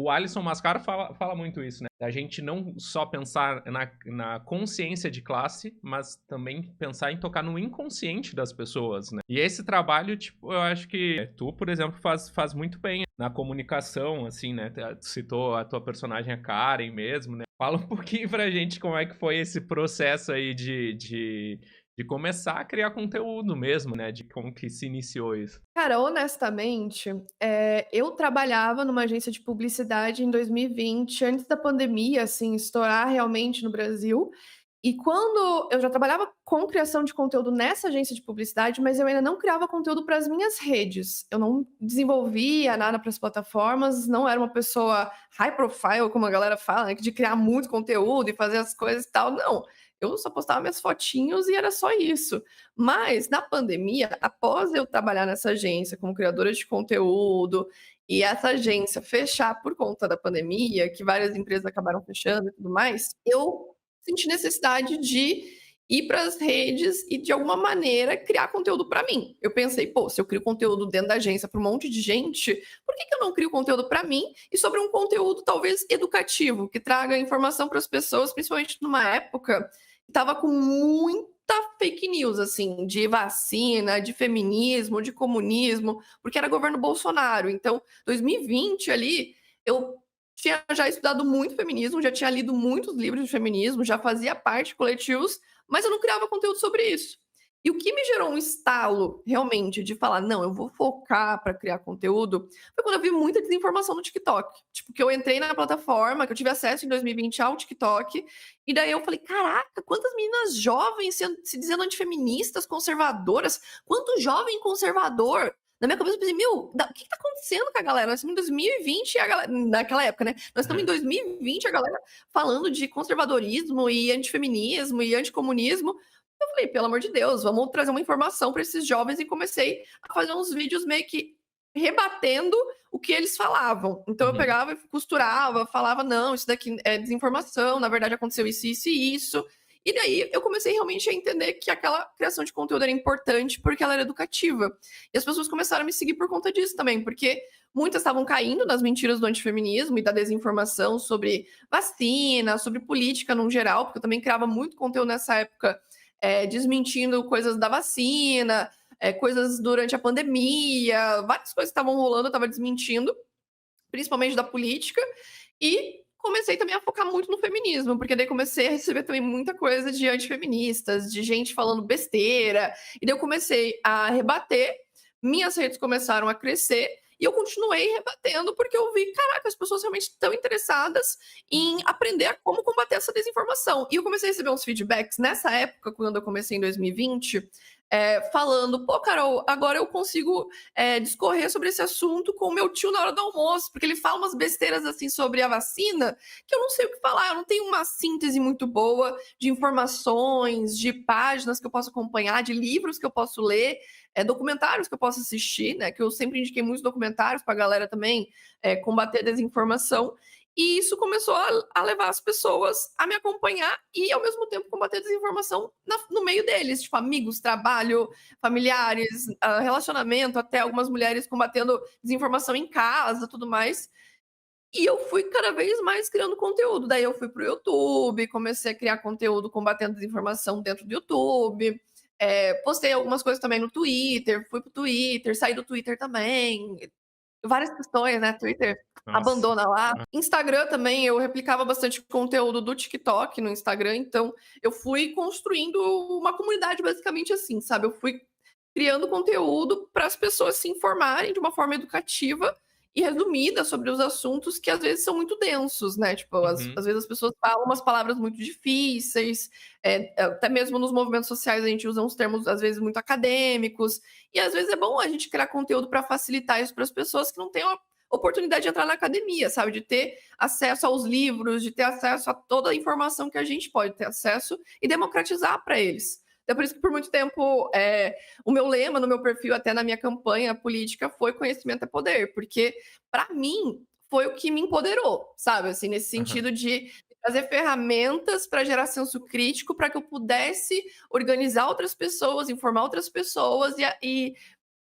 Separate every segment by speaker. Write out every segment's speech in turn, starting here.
Speaker 1: o Alisson Mascaro fala muito isso, né? A gente não só pensar na consciência de classe, mas também pensar em tocar no inconsciente das pessoas, né? E esse trabalho, tipo, eu acho que tu, por exemplo, faz muito bem na comunicação, assim, né? Tu citou a tua personagem, a Karen mesmo, né? Fala um pouquinho pra gente como é que foi esse processo aí de começar a criar conteúdo mesmo, né? De como que se iniciou isso.
Speaker 2: Cara, honestamente, eu trabalhava numa agência de publicidade em 2020, antes da pandemia, assim, estourar realmente no Brasil. E quando eu já trabalhava com criação de conteúdo nessa agência de publicidade, mas eu ainda não criava conteúdo para as minhas redes. Eu não desenvolvia nada para as plataformas, não era uma pessoa high profile, como a galera fala, né, de criar muito conteúdo e fazer as coisas e tal. Não, eu só postava minhas fotinhos e era só isso. Mas na pandemia, após eu trabalhar nessa agência como criadora de conteúdo e essa agência fechar por conta da pandemia, que várias empresas acabaram fechando e tudo mais, eu senti necessidade de ir para as redes e, de alguma maneira, criar conteúdo para mim. Eu pensei, pô, se eu crio conteúdo dentro da agência para um monte de gente, por que eu não crio conteúdo para mim e sobre um conteúdo talvez educativo, que traga informação para as pessoas, principalmente numa época que estava com muita fake news, assim, de vacina, de feminismo, de comunismo, porque era governo Bolsonaro. Então, 2020 ali, eu tinha já estudado muito feminismo, já tinha lido muitos livros de feminismo, já fazia parte de coletivos, mas eu não criava conteúdo sobre isso. E o que me gerou um estalo, realmente, de falar: "Não, eu vou focar para criar conteúdo", foi quando eu vi muita desinformação no TikTok. Tipo, que eu entrei na plataforma, que eu tive acesso em 2020 ao TikTok, e daí eu falei: "Caraca, quantas meninas jovens se dizendo antifeministas, conservadoras, quanto jovem conservador". Na minha cabeça eu pensei: "Meu, o que tá acontecendo com a galera? Nós estamos em 2020 e a galera", naquela época, né, "nós estamos em 2020 a galera falando de conservadorismo e antifeminismo e anticomunismo". Eu falei: "Pelo amor de Deus, vamos trazer uma informação para esses jovens", e comecei a fazer uns vídeos meio que rebatendo o que eles falavam. Então eu
Speaker 1: Uhum.
Speaker 2: pegava e costurava, falava: "Não, isso daqui é desinformação, na verdade aconteceu isso, isso e isso". E daí eu comecei realmente a entender que aquela criação de conteúdo era importante, porque ela era educativa. E as pessoas começaram a me seguir por conta disso também, porque muitas estavam caindo nas mentiras do antifeminismo e da desinformação sobre vacina, sobre política no geral, porque eu também criava muito conteúdo nessa época, desmentindo coisas da vacina, coisas durante a pandemia, várias coisas que estavam rolando, eu estava desmentindo, principalmente da política, e comecei também a focar muito no feminismo, porque daí comecei a receber também muita coisa de antifeministas, de gente falando besteira, e daí eu comecei a rebater, minhas redes começaram a crescer, e eu continuei rebatendo, porque eu vi, caraca, as pessoas realmente estão interessadas em aprender a como combater essa desinformação. E eu comecei a receber uns feedbacks nessa época, quando eu comecei em 2020, falando, pô, Carol, agora eu consigo discorrer sobre esse assunto com o meu tio na hora do almoço, porque ele fala umas besteiras assim sobre a vacina que eu não sei o que falar, eu não tenho uma síntese muito boa de informações, de páginas que eu posso acompanhar, de livros que eu posso ler, documentários que eu posso assistir, né? Que eu sempre indiquei muitos documentários para a galera também combater a desinformação. E isso começou a levar as pessoas a me acompanhar e, ao mesmo tempo, combater a desinformação no meio deles, tipo, amigos, trabalho, familiares, relacionamento, até algumas mulheres combatendo desinformação em casa, tudo mais. E eu fui cada vez mais criando conteúdo. Daí eu fui para o YouTube, comecei a criar conteúdo combatendo desinformação dentro do YouTube. Postei algumas coisas também no Twitter, fui pro Twitter, saí do Twitter também. Várias questões, né, Twitter
Speaker 1: Nossa.
Speaker 2: abandona lá.
Speaker 1: Ah,
Speaker 2: Instagram também, eu replicava bastante conteúdo do TikTok no Instagram, então eu fui construindo uma comunidade basicamente assim, sabe, eu fui criando conteúdo para as pessoas se informarem de uma forma educativa e resumida sobre os assuntos que às vezes são muito densos, né, tipo, às
Speaker 1: uhum.
Speaker 2: vezes as pessoas falam umas palavras muito difíceis, até mesmo nos movimentos sociais a gente usa uns termos às vezes muito acadêmicos, e às vezes é bom a gente criar conteúdo para facilitar isso para as pessoas que não têm a oportunidade de entrar na academia, sabe? De ter acesso aos livros, de ter acesso a toda a informação que a gente pode ter acesso e democratizar para eles. Então, por isso que por muito tempo o meu lema no meu perfil, até na minha campanha política, foi conhecimento é poder, porque para mim foi o que me empoderou, sabe? Assim, nesse
Speaker 1: Aham.
Speaker 2: sentido de trazer ferramentas para gerar senso crítico, para que eu pudesse organizar outras pessoas, informar outras pessoas e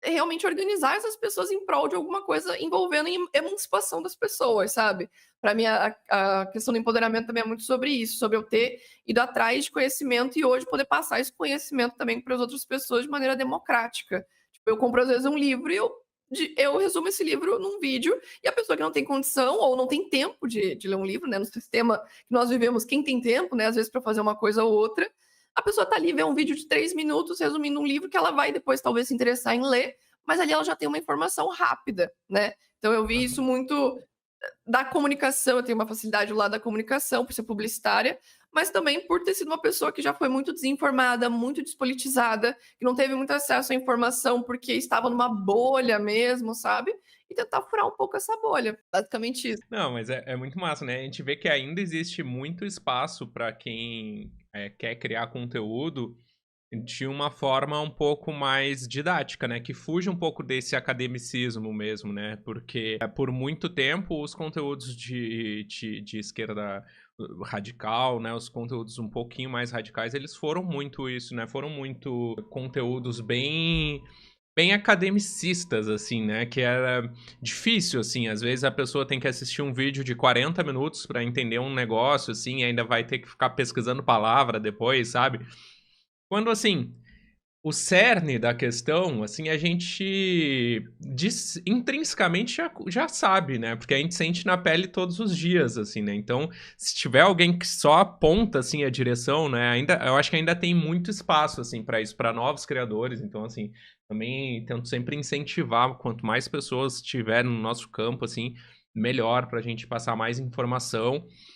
Speaker 2: realmente organizar essas pessoas em prol de alguma coisa envolvendo a emancipação das pessoas, sabe? Para mim, a questão do empoderamento também é muito sobre isso, sobre eu ter ido atrás de conhecimento e hoje poder passar esse conhecimento também para as outras pessoas de maneira democrática. Tipo, eu compro às vezes um livro e eu resumo esse livro num vídeo, e a pessoa que não tem condição ou não tem tempo de ler um livro, né? No sistema que nós vivemos, quem tem tempo, né? Às vezes para fazer uma coisa ou outra, a pessoa tá ali, vê um vídeo de 3 minutos resumindo um livro que ela vai depois talvez se interessar em ler, mas ali ela já tem uma informação rápida, né? Então eu vi isso muito da comunicação, eu tenho uma facilidade lá da comunicação, por ser publicitária, mas também por ter sido uma pessoa que já foi muito desinformada, muito despolitizada, que não teve muito acesso à informação porque estava numa bolha mesmo, sabe? E tentar furar um pouco essa bolha. Basicamente isso.
Speaker 1: Não, mas é muito massa, né? A gente vê que ainda existe muito espaço para quem quer criar conteúdo de uma forma um pouco mais didática, né? Que fuja um pouco desse academicismo mesmo, né? Porque por muito tempo os conteúdos de esquerda radical, né? Os conteúdos um pouquinho mais radicais, eles foram muito isso, né? Foram muito conteúdos bem academicistas, assim, né? Que era difícil, assim. Às vezes a pessoa tem que assistir um vídeo de 40 minutos para entender um negócio, assim, e ainda vai ter que ficar pesquisando palavra depois, sabe? Quando, assim, o cerne da questão, assim, a gente intrinsecamente já sabe, né? Porque a gente sente na pele todos os dias, assim, né? Então, se tiver alguém que só aponta, assim, a direção, né? Eu acho que ainda tem muito espaço, assim, para isso, para novos criadores. Então, assim, também tento sempre incentivar, quanto mais pessoas tiver no nosso campo, assim, melhor, pra gente passar mais informação.